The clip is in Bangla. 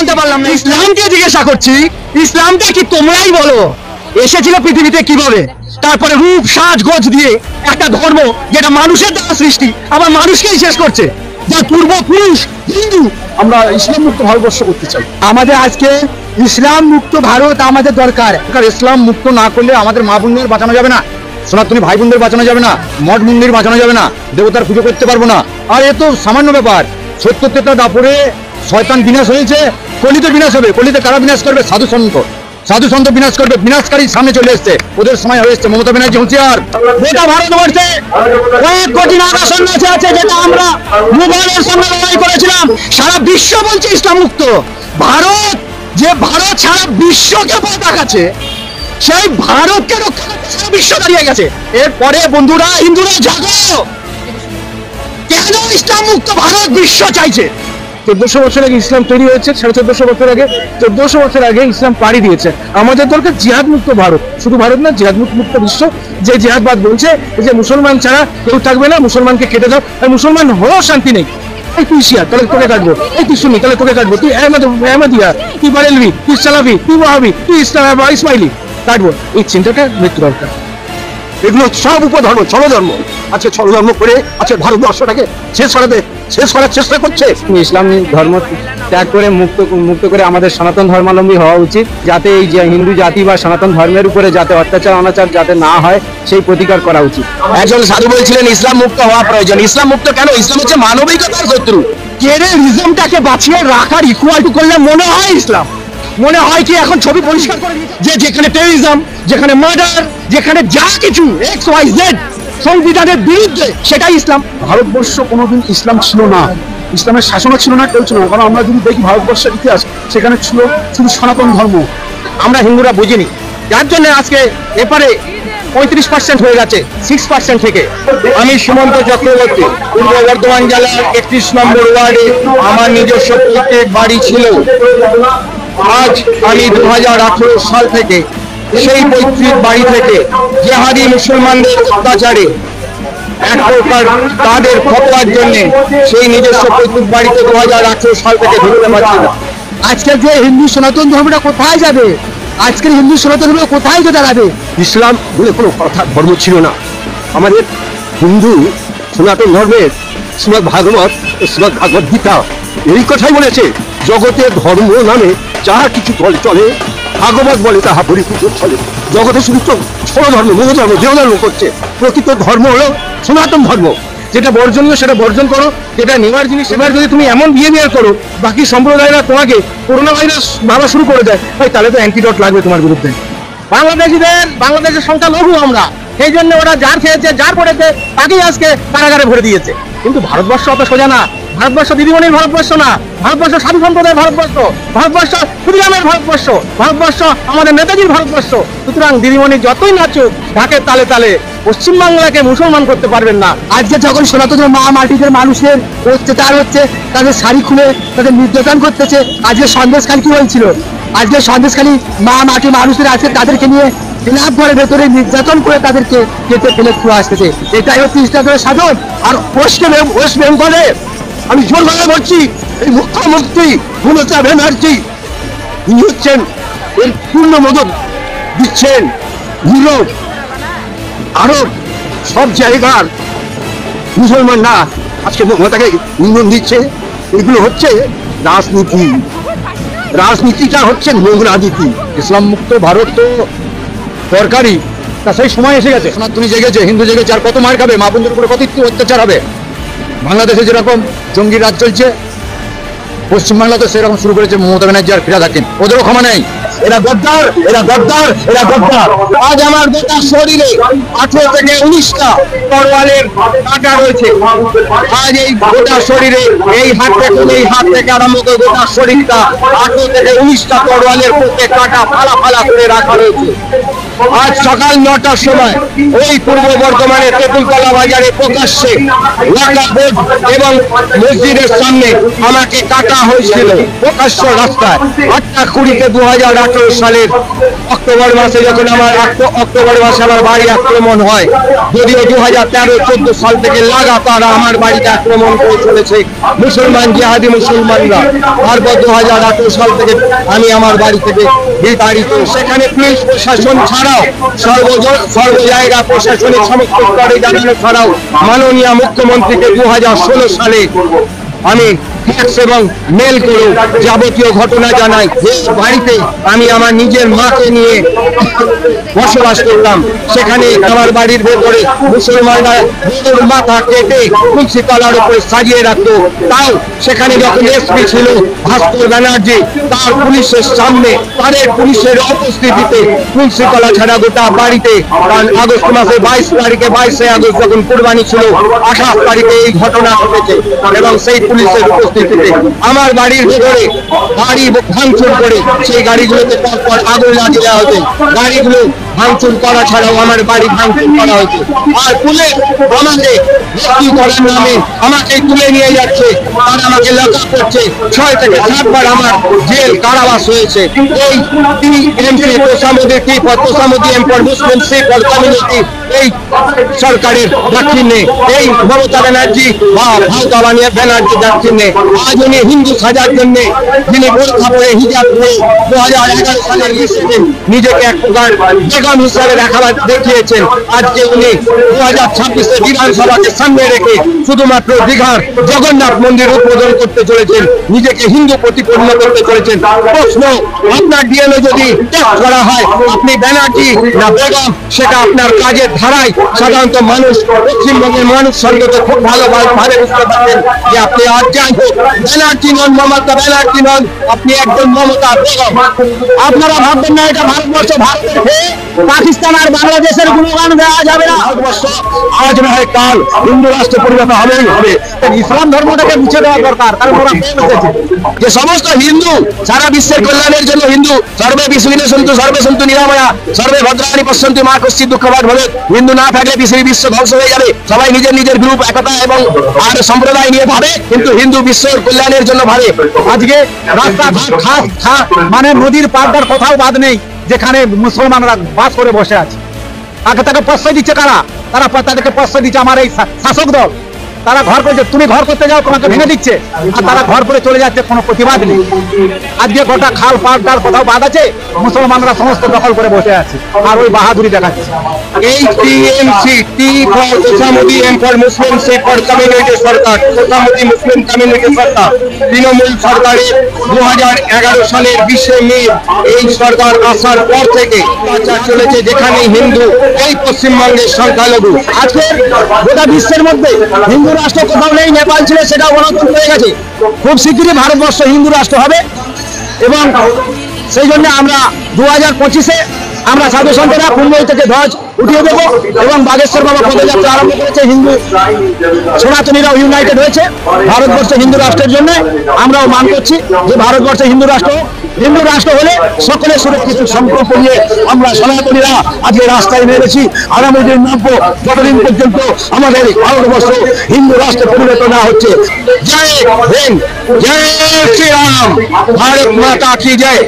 জানতে পারলাম না। ইসলামকে জিজ্ঞাসা করছি, ইসলামটা কি তোমরাই বলো এসেছিল পৃথিবীতে কিভাবে? তারপরে রূপ সাজ গোজ দিয়ে একটা ধর্ম যেটা মানুষের দ্বারা সৃষ্টি আবার মানুষকেই শেষ করছে, যার পূর্বপুরুষ হিন্দু। আমরা ইসলাম মুক্ত ভারতবর্ষ করতে চাই। আমাদের আজকে ইসলাম মুক্ত ভারত আমাদের দরকার। ইসলাম মুক্ত না করলে আমাদের মা বোনদের বাঁচানো যাবে না, সনাতনী ভাই বোনদের বাঁচানো যাবে না, মঠ মন্দির বাঁচানো যাবে না, দেবতার পুজো করতে পারবো না। আর এ তো সামান্য ব্যাপার। ৭০টা দাপরে শয়তান বিনাশ হয়েছে, কলিতে বিনাশ হবে। কলিতে কারা বিনাশ করবে? সাধু সন্ত। সাধু সন্ত বিনাশ করবে, বিনাশকারী সামনে চলে এসছে, ওদের সময় হয়েছে। মমতা ব্যানার্জি হুঁশিয়ার। গোটা ভারতবর্ষে কয়েক কোটি নাগা সন্ন্যাসী আছে, যেটা আমরা মোবাইলের সঙ্গে লড়াই করেছিলাম। সারা বিশ্ব বলছে ইসলাম মুক্ত ভারত। যে ভারত সারা বিশ্বকে পথ দেখাচ্ছে, সেই ভারতকে রক্ষা করতে সারা বিশ্ব দাঁড়িয়ে গেছে। এরপরে বন্ধুরা, হিন্দুরা জাগো, কেন ইসলাম মুক্ত ভারত বিশ্ব চাইছে? 1400 বছর আগে ইসলাম তৈরি হয়েছে, 1450 বছর আগে, 1400 বছর আগে ইসলাম পাড়ি দিয়েছে। আমাদের দরকার জিহাদ মুক্ত ভারত, শুধু ভারত না, জিহাদ মুক্ত বিশ্ব। যে জিহাদবাদ বলছে যে মুসলমান ছাড়া কেউ থাকবে না, মুসলমানকে কেটে দাও, আর মুসলমান হলেও শান্তি নেই। এই তুই শিয়া, তাহলে তোকে কাটবো। এই তুই সুন্নি, তাহলে তোকে কাটবো। তুই আহমদিয়া, তুই বারেলভি, তুই সালাফি, তুই ওয়াহাবি, তুই ইসমাইলি, কাটবো। এই চিন্তাটা মৃত্যু দরকার। এগুলো সব উপধর্ম, ছলধর্ম। আজকে ছলধর্ম করে আজকে ভারতবর্ষটাকে শেষ করার চেষ্টা করছে। ইসলাম ধর্ম ত্যাগ করে মুক্ত করে আমাদের সনাতন ধর্মাবলম্বী হওয়া উচিত, যাতে এই যে হিন্দু জাতি বা সনাতন ধর্মের উপরে যাতে অত্যাচার অনাচার যাতে না হয়, সেই প্রতিকার করা উচিত। একজন সাধু বলছিলেন ইসলাম মুক্ত হওয়া প্রয়োজন। ইসলাম মুক্ত কেন? ইসলাম হচ্ছে মানবিকতার শত্রু। টেররিজমটাকে বাঁচিয়ে রাখার ইকুয়াল টু করলে মনে হয় ইসলাম। মনে হয় কি এখন ছবি পরিষ্কার করে যে যেখানে টেররিজম, যেখানে মার্ডার, যেখানে যা কিছু XYZ সংবিধানের বিরুদ্ধে, সেটাই ইসলাম। ভারতবর্ষ কোনোদিন ইসলাম ছিল না, ইসলামের শাসনও ছিল না, কেউ ছিল না। কারণ আমরা যদি দেখি ভারতবর্ষের ইতিহাস, সেখানে ছিল শুধু সনাতন ধর্ম। আমরা হিন্দুরা বুঝিনি, যার জন্য আজকে এপারে 35% হয়ে গেছে 6% থেকে। আমি সুমন্ত চক্রবর্তী, পূর্ব বর্ধমান জেলার 31 নম্বর ওয়ার্ডে আমার নিজস্ব প্রত্যেক বাড়ি ছিল। আজ আমি 2018 সাল থেকে সেই পৈতৃক বাড়ি থেকে জেহাদি মুসলমানদের অত্যাচারে এক প্রকার তাদের ফতোয়ার জন্য সেই নিজস্ব পৈতৃক বাড়িতে 2018 সাল থেকে ঢুকতে পারছি না। আজকের যে হিন্দু সনাতন ধর্মটা কোথায় যাবে? আজকের হিন্দু সনাতন ধর্ম কোথায় যে দাঁড়াবে? ইসলাম বলে কোনো কথা ধর্ম ছিল না। আমাদের হিন্দু সনাতন ধর্মের শ্রীমদ্ ভাগবত, শ্রীমদ্ ভাগবত গীতা এই কথাই বলেছে, জগতে ধর্ম নামে যাহা কিছু চলে, ভাগবত বলে তাহা পরিপূর্ণ চলে। জগতে শুধু ছোট ধর্ম, বহু ধর্ম, দেহ ধর্ম করছে। প্রকৃত ধর্ম হলো সনাতন ধর্ম। যেটা বর্জনীয় সেটা বর্জন করো, যেটা নেওয়ার জিনিস এবার যদি তুমি এমন বিহেভিয়ার করো, বাকি সম্প্রদায়রা তোমাকে করোনা ভাইরাস ভাবা শুরু করে দেয়, তাহলে তো অ্যান্টিডট লাগবে তোমার বিরুদ্ধে। বাংলাদেশের সংখ্যা লঘু আমরা, সেই জন্য ওরা যার খেয়েছে, যার পড়েছে, তাকেই আজকে কারাগারে ভরে দিয়েছে। কিন্তু ভারতবর্ষ অত সোজা না। ভারতবর্ষ দিদিমণির ভারতবর্ষ না, ভারতবর্ষ সাধু সম্প্রদায়ের ভারতবর্ষ, ভারতবর্ষ ক্ষুদিরামের ভারতবর্ষ, ভারতবর্ষ আমাদের নেতাজির ভারতবর্ষ। সুতরাং দিদিমণি যতই নাচুক, ঢাকের তালে তালে পশ্চিমবাংলাকে মুসলমান করতে পারবেন না। আজকে যখন সনাতন মা মাটিদের মানুষের অত্যাচার হচ্ছে, তাদের শাড়ি খুলে তাদের নির্যাতন করতেছে। আজকে সন্দেশখালী কি হয়েছিল? আজকে সন্দেশখালী মা মাটি মানুষের আছে, তাদেরকে নিয়ে ক্লাব ঘরের ভেতরে নির্যাতন করে তাদেরকে কেটে ফেলে খুঁড়ে আসতেছে। এটাই হচ্ছে ইসলামের সাধন। আর ওয়েস্ট বেঙ্গলে আমি জোর গলায় বলছি, এই মুখ্যমন্ত্রী মমতা ব্যানার্জি তিনি হচ্ছেন এর পূর্ণ মদত দিচ্ছেন। ইউরোপ, আরব সব জায়গার মুসলমানরা আজকে মমতাকে ইন্ধন দিচ্ছে। এগুলো হচ্ছে রাজনীতি। রাজনীতিটা হচ্ছে নোংরা নীতি। ইসলাম মুক্ত ভারত তো দরকারি, তা সেই সময় এসে গেছে। সনাতনী জেগেছে, হিন্দু জেগেছে, আর কত মার খাবে? মা বোনদের উপরে কত অত্যাচার হবে? বাংলাদেশে যেরকম জঙ্গি রাজ চলছে, পশ্চিমবাংলাতে সেরকম শুরু করেছে মমতা ব্যানার্জি আর ফিরাদ হাকিম। ওদেরও ক্ষমা নেই। এরা গদ্দার, এরা গদ্দার, এরা গদ্দার। আজ আমার গোটা শরীরে 18 থেকে 19টা তরোয়ালের কাঁটা রয়েছে। আজ এই গোটা শরীরে এই হাত থেকে আরম্ভ করে গোটা শরীরটা 18 থেকে 19টা তরোয়ালের প্রত্যেক কাঁটা ফালা ফালা করে রাখা রয়েছে। আজ সকাল 9টার সময় ওই পূর্ব বর্ধমানে তেঁতুলতলা বাজারে প্রকাশ্যে ওয়াকফ বোর্ড এবং মসজিদের সামনে আমাকে কাটা হয়েছিল প্রকাশ্য রাস্তায়। 8টা 20 2018 সালের অক্টোবর মাসে যখন অক্টোবর মাসে আমার বাড়ি আক্রমণ হয়, যদিও 2013-14 সাল থেকে লাগাতার আমার বাড়িতে আক্রমণ করে চলেছে মুসলমান জিহাদি মুসলমানরা। তারপর 2018 সাল থেকে আমি আমার বাড়ি থেকে বিতাড়িত। সেখানে পুলিশ প্রশাসন ছাড়াও সর্ব জায়গা প্রশাসনিক সমস্ত স্তরে জানানো ছাড়াও মাননীয় মুখ্যমন্ত্রীকে 2016 সালে আমি ফ্যাক্স এবং মেল করে যাবতীয় ঘটনা জানাই। যে বাড়িতে আমি আমার নিজের মাকে নিয়ে বসবাস করতাম, সেখানে আমার বাড়ির ভেতরে মুসলমানরা গরুর মাথা কেটে তুলসী তলার উপরে সাজিয়ে রাখতো। তাও সেখানে যখন এসপি ছিল ভাস্কর ব্যানার্জি, তার পুলিশের সামনে তাদের পুলিশের উপস্থিতিতে তুলসী তলা ছাড়া গোটা বাড়িতে, কারণ আগস্ট মাসে 22 আগস্ট যখন কুরবানি ছিল, 28 তারিখে এই ঘটনা ঘটেছে এবং সেই পুলিশের উপস্থিতিতে আমার বাড়ির ভেতরে গাড়ি ভাঙচুর করে সেই গাড়িগুলোতে পরপর আগুন লাগিয়ে দেওয়া হয়েছে। গাড়িগুলো ভাঙচুর করা ছাড়াও আমার বাড়ি ভাঙচুর করা হয়েছে। আর পুলিশ আমাকে রেস্কিউ করার নামে আমাকে তুলে নিয়ে যাচ্ছে, আর আমাকে লকআপ করছে। 6 থেকে 7 বার আমার জেল কারাবাস হয়েছে। এই টিএমসি তোষামোদি এম্পায়ার মুসলিম শিখ কমিউনিটি এই সরকারের দাক্ষিণ্যে, এই মমতা ব্যানার্জি বা মমতা ব্যানার্জি দাক্ষিণ্যে আজ উনি হিন্দু সাজার জন্য যিনি বোরখা পরে হিজাব পরে 2011 সালের নিজেকে এক প্রকার বেগম হিসাবে দেখিয়েছেন। আজকে উনি 2026 বিধানসভাকে সামনে রেখে শুধুমাত্র দীঘার জগন্নাথ মন্দির উদ্বোধন করতে চলেছেন, নিজেকে হিন্দু প্রতিপন্ন করতে চলেছেন। প্রশ্ন, আপনার ডিএনএ যদি টেস্ট করা হয় আপনি ব্যানার্জি না বেগম, সেটা আপনার কাজের ধারায় সাধারণত মানুষ, পশ্চিমবঙ্গের মানুষ সঙ্গত খুব ভালোভাবে বুঝতে পারবেন যে আপনি আজ যাই হোক ব্যানার্জি নন, মমতা ব্যানার্জি নন, আপনি একজন মমতা বেগম। আপনারা ভাববেন না এটা ভারতবর্ষ, ভারতের হয়ে পাকিস্তান আর বাংলাদেশের গুণগান দেওয়া যাবে না। ভারতবর্ষ আজ নয় কাল হিন্দু রাষ্ট্রে পরিণত হবেই হবে। ইসলাম ধর্মটাকে মুছে দেওয়া দরকার, কারণ ওরা যে সমস্ত হিন্দু সারা বিশ্বের কল্যাণের জন্য হিন্দু সর্বে বিশ্ববিনে সন্তু সর্বে সন্তু নিরাময়া সর্বে ভদ্রাণী পশ্যন্তু মা কশ্চিৎ দুঃখভাগ ভবে। হিন্দু না থাকলে পৃথিবী বিশ্ব ধ্বংস হয়ে যাবে। সবাই নিজের নিজের গ্রুপ একতা এবং আর সম্প্রদায় নিয়ে ভাবে, কিন্তু হিন্দু বিশ্বের কল্যাণের জন্য ভাবে। আজকে রাস্তাঘাট মানে নদীর পাড়টার কোথাও বাদ নেই যেখানে মুসলমানরা বাস করে বসে আছে। তাকে প্রশ্রয় দিচ্ছে কারা? তাদেরকে প্রশ্রয় দিচ্ছে আমার এই শাসক দল। তারা ঘর করছে, তুমি ঘর করতে যাও তোমাকে ভেঙে দিচ্ছে, আর তারা ঘর করে চলে যাচ্ছে, কোনো প্রতিবাদ নেই। আজকে গোটা খাল পাড়টার কোথাও বাদ আছে, মুসলমানরা সমস্ত দখল করে বসে আছে আর ওই বাহাদুরি দেখাচ্ছে। এই টিএমসি তোষামোদি এম্পায়ার মুসলিম শিখ কমিউনিটি সরকার, তোষামোদি মুসলিম কমিউনিটি সরকার তৃণমূল সরকারের 2011 সালের 20 মে এই সরকার আসার পর থেকে চলেছে, যেখানে হিন্দু এই পশ্চিমবঙ্গের সংখ্যালঘু। আজকে গোটা বিশ্বের মধ্যে হিন্দু রাষ্ট্র কোথাও নেই, নেপাল ছিল সেটাও গণতন্ত্র হয়ে গেছে। খুব শীঘ্রই ভারতবর্ষ হিন্দু রাষ্ট্র হবে এবং সেই জন্য আমরা 2025-এ আমরা সাধু সন্তরা কুম্ভল থেকে ধ্বজ উঠিয়ে দেবো এবং বাগেশ্বর বাবা পদযাত্রা আরম্ভ করেছে। হিন্দু সনাতনীরাও ইউনাইটেড হয়েছে ভারতবর্ষ হিন্দু রাষ্ট্রের জন্য। আমরাও মান করছি যে ভারতবর্ষ হিন্দু রাষ্ট্র হলে সকলে সুরক্ষিত সংকল্প নিয়ে আমরা সনাতনীরা আজকে রাস্তায় নেমেছি। আগামী দিন নামবো যতদিন পর্যন্ত আমাদের ভারতবর্ষ হিন্দু রাষ্ট্রে পরিণত না হচ্ছে। জয় হিন্দ, জয় শ্রীরাম, ভারত মাতা কি জয়।